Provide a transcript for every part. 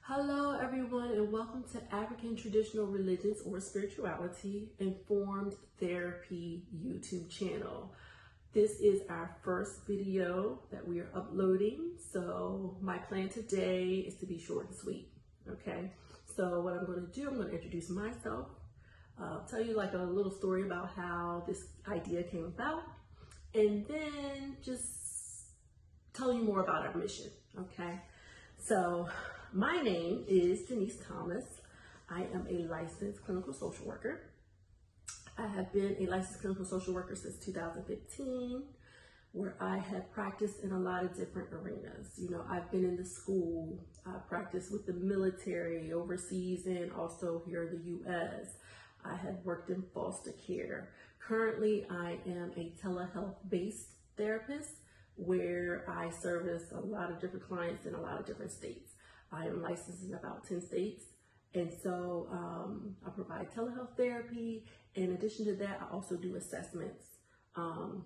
Hello everyone and welcome to African Traditional Religions or Spirituality Informed Therapy YouTube channel. This is our first video that we are uploading, so my plan today is to be short and sweet, okay? So what I'm going to do, I'm going to introduce myself, tell you like a little story about how this idea came about, and then just tell you more about our mission, okay? So my name is Denise Thomas. I am a licensed clinical social worker. I have been a licensed clinical social worker since 2015, where I have practiced in a lot of different arenas. You know, I've been in the school, I practiced with the military overseas and also here in the U.S. I have worked in foster care. Currently, I am a telehealth-based therapist where I service a lot of different clients in a lot of different states. I am licensed in about 10 states, and so I provide telehealth therapy. In addition to that, I also do assessments,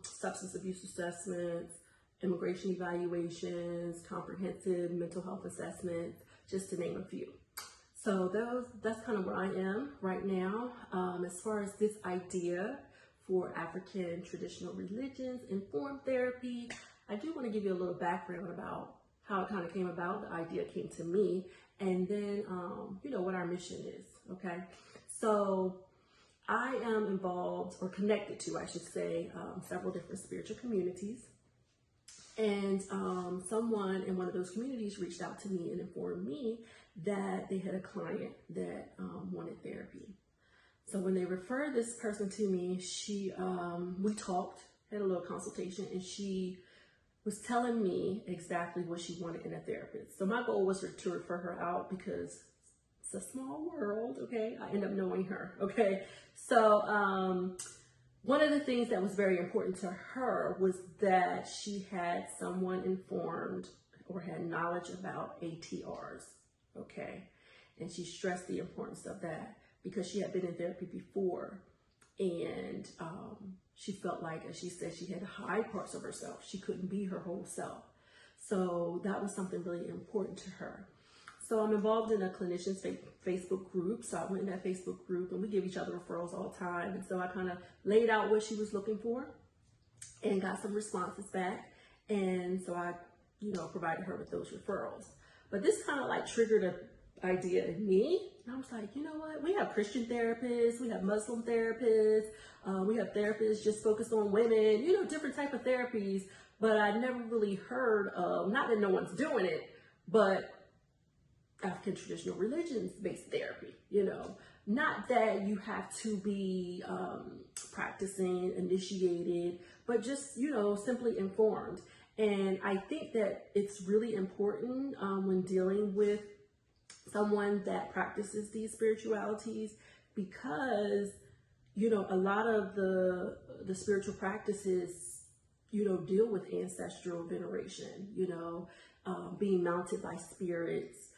substance abuse assessments, immigration evaluations, comprehensive mental health assessments, just to name a few. So that's kind of where I am right now. As far as this idea for African traditional religions, informed therapy, I do want to give you a little background about how it kind of came about. The idea came to me, and then, you know, what our mission is, okay? So I am involved, or connected to, I should say, several different spiritual communities. And someone in one of those communities reached out to me and informed me that they had a client that wanted therapy. So when they referred this person to me, we talked, had a little consultation, and she was telling me exactly what she wanted in a therapist. So my goal was to refer her out because it's a small world, okay? I end up knowing her, okay? So one of the things that was very important to her was that she had someone informed or had knowledge about ATRs, okay? And she stressed the importance of that because she had been in therapy before, and she felt like, as she said, she had to hide parts of herself. She couldn't be her whole self. So that was something really important to her. So I'm involved in a clinicians Facebook group. So I went in that Facebook group, and we give each other referrals all the time. And so I kind of laid out what she was looking for and got some responses back. And so I, you know, provided her with those referrals. But this kind of like triggered an idea in me. And I was like, you know what? We have Christian therapists, we have Muslim therapists, we have therapists just focused on women, you know, different type of therapies. But I never really heard of, not that no one's doing it, but African traditional religions-based therapy, you know. Not that you have to be practicing, initiated, but just, you know, simply informed. And I think that it's really important when dealing with someone that practices these spiritualities, because, you know, a lot of the spiritual practices, you know, deal with ancestral veneration, you know, being mounted by spirits,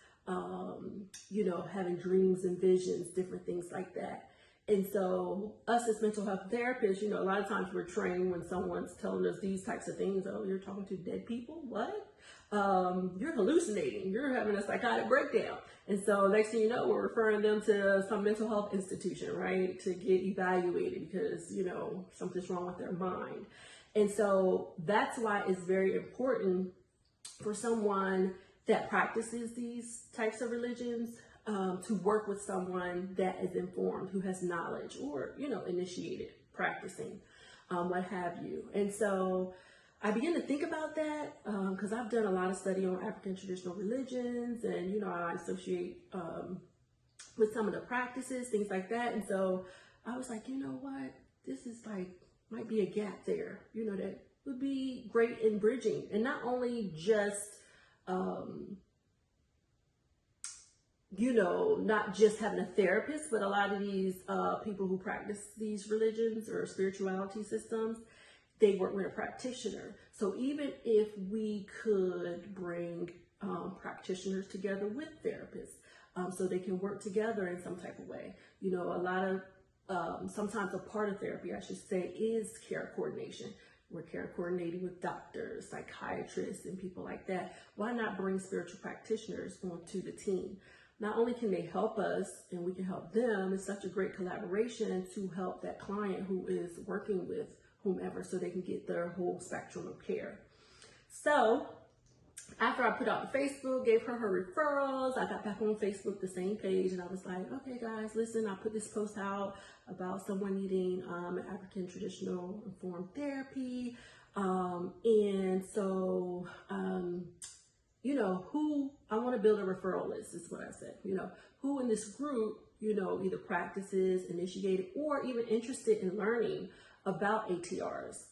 you know, having dreams and visions, different things like that. And so us as mental health therapists, you know, a lot of times we're trained when someone's telling us these types of things. Oh, you're talking to dead people? What? You're hallucinating. You're having a psychotic breakdown. And so next thing you know, we're referring them to some mental health institution, right, to get evaluated because, you know, something's wrong with their mind. And so that's why it's very important for someone that practices these types of religions to work with someone that is informed, who has knowledge, or, you know, initiated practicing, what have you. And so I began to think about that because I've done a lot of study on African traditional religions, and, you know, I associate with some of the practices, things like that. And so I was like, you know what, this is like, might be a gap there, you know, that would be great in bridging. And not only just, you know, not just having a therapist, but a lot of these people who practice these religions or spirituality systems, they work with a practitioner. So even if we could bring practitioners together with therapists, so they can work together in some type of way, you know, a lot of, sometimes a part of therapy, I should say, is care coordination. We're care coordinating with doctors, psychiatrists, and people like that. Why not bring spiritual practitioners onto the team? Not only can they help us and we can help them, it's such a great collaboration to help that client who is working with whomever so they can get their whole spectrum of care. So after I put out the Facebook, gave her referrals, I got back on Facebook, the same page, and I was like, okay guys, listen, I put this post out about someone needing African traditional informed therapy. And so, you know, who I want to build a referral list is what I said, you know, who in this group, you know, either practices, initiated, or even interested in learning about ATRs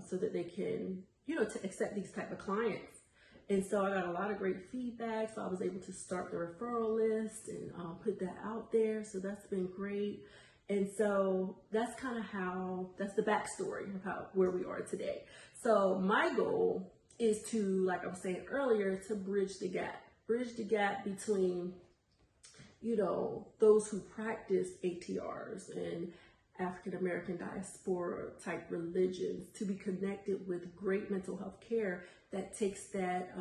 so that they can, you know, to accept these type of clients. And so I got a lot of great feedback. So I was able to start the referral list and put that out there. So that's been great. And so that's kind of how, that's the backstory of how, where we are today. So my goal is to, like I was saying earlier, to bridge the gap between, you know, those who practice ATRs and African American diaspora type religions, to be connected with great mental health care that takes that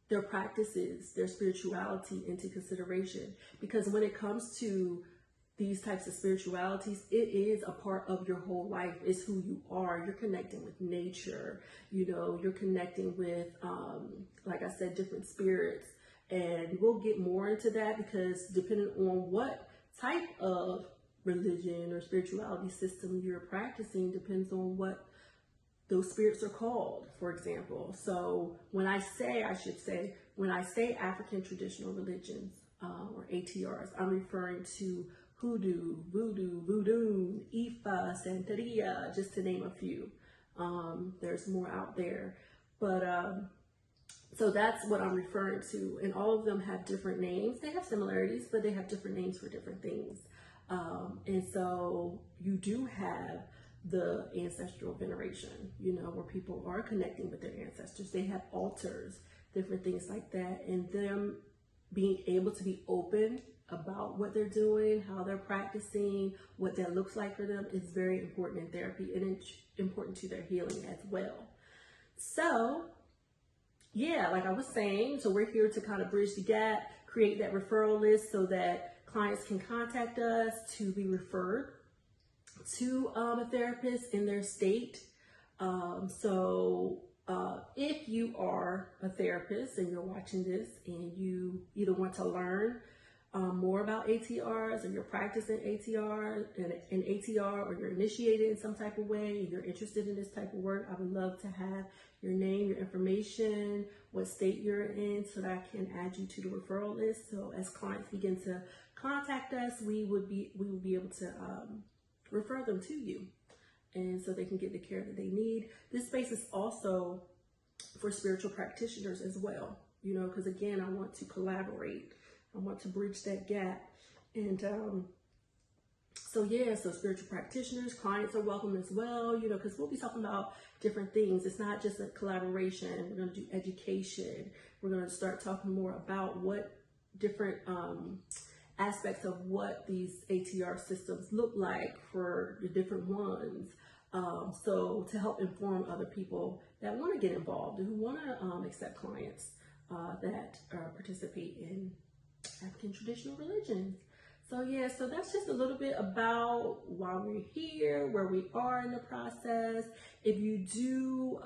their practices, their spirituality into consideration. Because when it comes to these types of spiritualities, it is a part of your whole life. It's who you are. You're connecting with nature, you know, you're connecting with, like I said, different spirits. And we'll get more into that because depending on what type of religion or spirituality system you're practicing depends on what those spirits are called, for example. So when I say African traditional religions or ATRs, I'm referring to hoodoo, voodoo, Ifa, Santeria, just to name a few. There's more out there, but so that's what I'm referring to. And all of them have different names. They have similarities, but they have different names for different things. And so you do have the ancestral veneration, you know, where people are connecting with their ancestors. They have altars, different things like that, and them being able to be open about what they're doing, how they're practicing, what that looks like for them is very important in therapy and it's important to their healing as well. So yeah, like I was saying, so we're here to kind of bridge the gap, create that referral list so that clients can contact us to be referred to a therapist in their state. If you are a therapist and you're watching this and you either want to learn more about ATRs, or you're practicing ATR and ATR, or you're initiated in some type of way and you're interested in this type of work, I would love to have your name, your information, what state you're in, so that I can add you to the referral list. So as clients begin to contact us, we will be able to refer them to you, and so they can get the care that they need. This space is also for spiritual practitioners as well, you know, because again, I want to collaborate. I want to bridge that gap. And so spiritual practitioners, clients are welcome as well, you know, because we'll be talking about different things. It's not just a collaboration. We're going to do education. We're going to start talking more about what different aspects of what these ATR systems look like for the different ones. So to help inform other people that want to get involved and who want to accept clients that participate in African traditional religions. So so that's just a little bit about why we're here, where we are in the process. If you do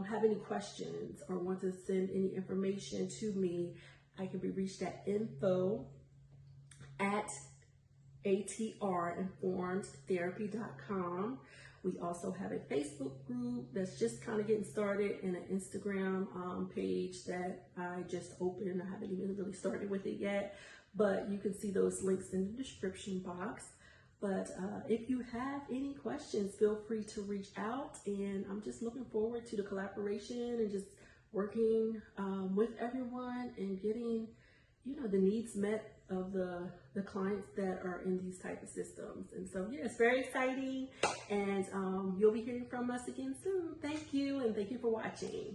have any questions or want to send any information to me, I can be reached at info@ATR-Informed-therapy.com. We also have a Facebook group that's just kind of getting started, and an Instagram page that I just opened. I haven't even really started with it yet, but you can see those links in the description box. But if you have any questions, feel free to reach out, and I'm just looking forward to the collaboration and just working with everyone and getting, you know, the needs met of the clients that are in these type of systems. And so it's very exciting, and you'll be hearing from us again soon. Thank you, and thank you for watching.